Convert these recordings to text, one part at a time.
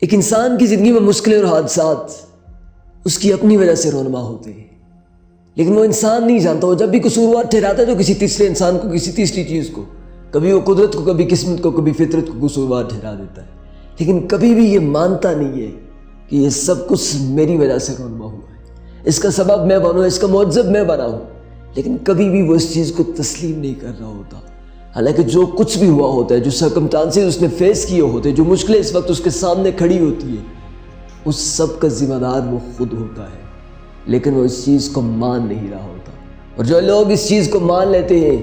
ایک انسان کی زندگی میں مشکلیں اور حادثات اس کی اپنی وجہ سے رونما ہوتے ہیں، لیکن وہ انسان نہیں جانتا، وہ جب بھی قصوروار ٹھہراتا ہے تو کسی تیسرے انسان کو، کسی تیسری چیز کو، کبھی وہ قدرت کو، کبھی قسمت کو، کبھی فطرت کو قصوروار ٹھہرا دیتا ہے، لیکن کبھی بھی یہ مانتا نہیں ہے کہ یہ سب کچھ میری وجہ سے رونما ہوا ہے، اس کا سبب میں بنوں، اس کا معجب میں بنا ہوں، لیکن کبھی بھی وہ اس چیز کو تسلیم نہیں کر رہا ہوتا۔ حالانکہ جو کچھ بھی ہوا ہوتا ہے، جو سرکمسٹانسز اس نے فیس کیے ہوتے ہیں، جو مشکلیں اس وقت اس کے سامنے کھڑی ہوتی ہیں، اس سب کا ذمہ دار وہ خود ہوتا ہے، لیکن وہ اس چیز کو مان نہیں رہا ہوتا۔ اور جو لوگ اس چیز کو مان لیتے ہیں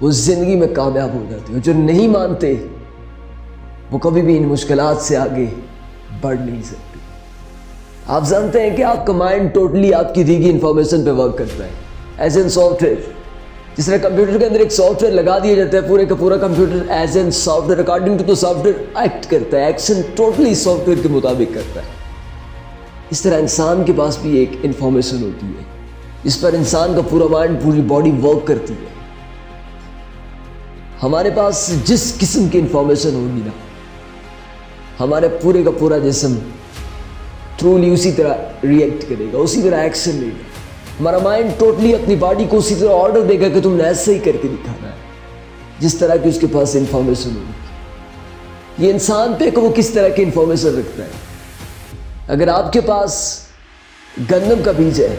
وہ زندگی میں کامیاب ہو جاتے ہیں، جو نہیں مانتے وہ کبھی بھی ان مشکلات سے آگے بڑھ نہیں سکتے۔ آپ جانتے ہیں کہ آپ کا مائنڈ ٹوٹلی آپ کی دی گئی انفارمیشن پہ ورک کرتا ہے، ایز این سافٹ ویئر۔ جس طرح کمپیوٹر کے اندر ایک سافٹ ویئر لگا دیا جاتا ہے، پورے کا پورا computer as an software according to the software act کرتا ہے، ایکشن ٹوٹلی سافٹ ویئر کے مطابق کرتا ہے۔ اس طرح انسان کے پاس بھی ایک انفارمیشن ہوتی ہے جس پر انسان کا پورا مائنڈ، پوری باڈی ورک کرتی ہے۔ ہمارے پاس جس قسم کی انفارمیشن ہوگی نا، ہمارے پورے کا پورا جسم ٹرولی اسی طرح ریئیکٹ کرے گا، اسی طرح ایکشن لے گا۔ ہمارا مائنڈ ٹوٹلی اپنی باڈی کو اسی طرح آرڈر دے گا کہ تم نے ایسے ہی کر کے دکھانا ہے، جس طرح کی اس کے پاس انفارمیشن ہوگی۔ یہ انسان پہ کہ وہ کس طرح کی انفارمیشن رکھتا ہے۔ اگر آپ کے پاس گندم کا بیج ہے،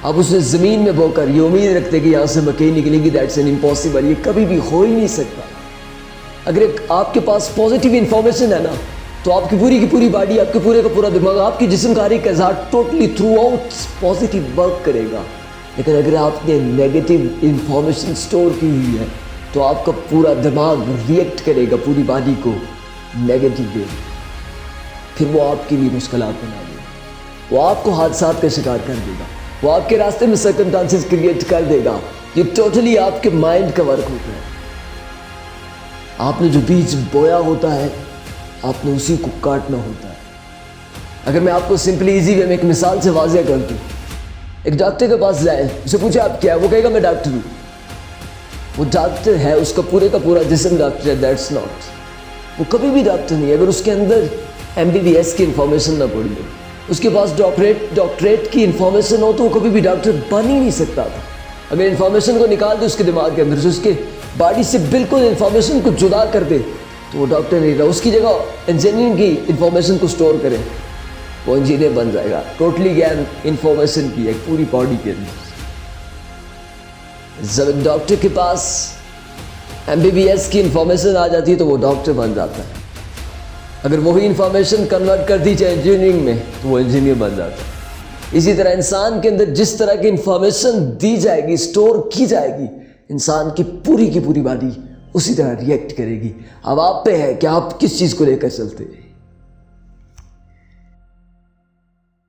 آپ اسے زمین میں بو کر یہ امید رکھتے کہ یہاں سے مکئی نکلے گی، دیٹس این امپاسبل، یہ کبھی بھی ہو ہی نہیں سکتا۔ اگر آپ کے پاس پازیٹیو انفارمیشن ہے نا، تو آپ کی پوری باڈی، آپ کے پورے کا پورا دماغ، آپ کی جسم کا ہر ایک اعضاء totally through out positive work کرے گا۔ لیکن اگر آپ نے نیگیٹو انفارمیشن اسٹور کی ہوئی ہے تو آپ کا پورا دماغ ریئیکٹ کرے گا پوری باڈی کو نیگیٹو وے، پھر وہ آپ کے لیے مشکلات بنا دے گا، وہ آپ کو حادثات کا شکار کر دے گا، وہ آپ کے راستے میں سرکمسٹانسز کریٹ کر دے گا۔ یہ ٹوٹلی آپ کے مائنڈ کا ورک ہوتا ہے۔ آپ نے جو بیج بویا ہوتا ہے، آپ نے اسی کو کاٹنا ہوتا ہے۔ اگر میں آپ کو سمپلی ایزی وے میں ایک مثال سے واضح کر دوں، ایک ڈاکٹر کے پاس جائیں، اسے پوچھے آپ کیا ہے، وہ کہے گا میں ڈاکٹر ہوں۔ وہ ڈاکٹر ہے، اس کا پورے کا پورا جسم ڈاکٹر ہے، دیٹس ناٹ، وہ کبھی بھی ڈاکٹر نہیں ہے اگر اس کے اندر MBBS کی انفارمیشن نہ پڑی ہو، اس کے پاس ڈاکٹریٹ کی انفارمیشن ہو، تو وہ کبھی بھی ڈاکٹر بن ہی نہیں سکتا تھا۔ اگر انفارمیشن کو نکال دے اس کے دماغ کے اندر سے، اس کے باڈی سے بالکل انفارمیشن کو جدا کر دے، تو وہ ڈاکٹر نہیں رہا، اس کی جگہ انجینئرنگ کی انفارمیشن کو سٹور کرے، وہ انجینئر بن جائے گا۔ ٹوٹلی گین انفارمیشن کی ایک پوری باڈی کے اندر۔ جب ڈاکٹر کے پاس MBBS کی انفارمیشن آ جاتی ہے تو وہ ڈاکٹر بن جاتا ہے۔ اگر وہی انفارمیشن کنورٹ کر دی جائے انجینئرنگ میں تو وہ انجینئر بن جاتا ہے۔ اسی طرح انسان کے اندر جس طرح کی انفارمیشن دی جائے گی، سٹور کی جائے گی، انسان کی پوری باڈی اسی طرح ریئیکٹ کرے گی۔ اب آپ پہ ہے کہ آپ کس چیز کو لے کر چلتے ہیں۔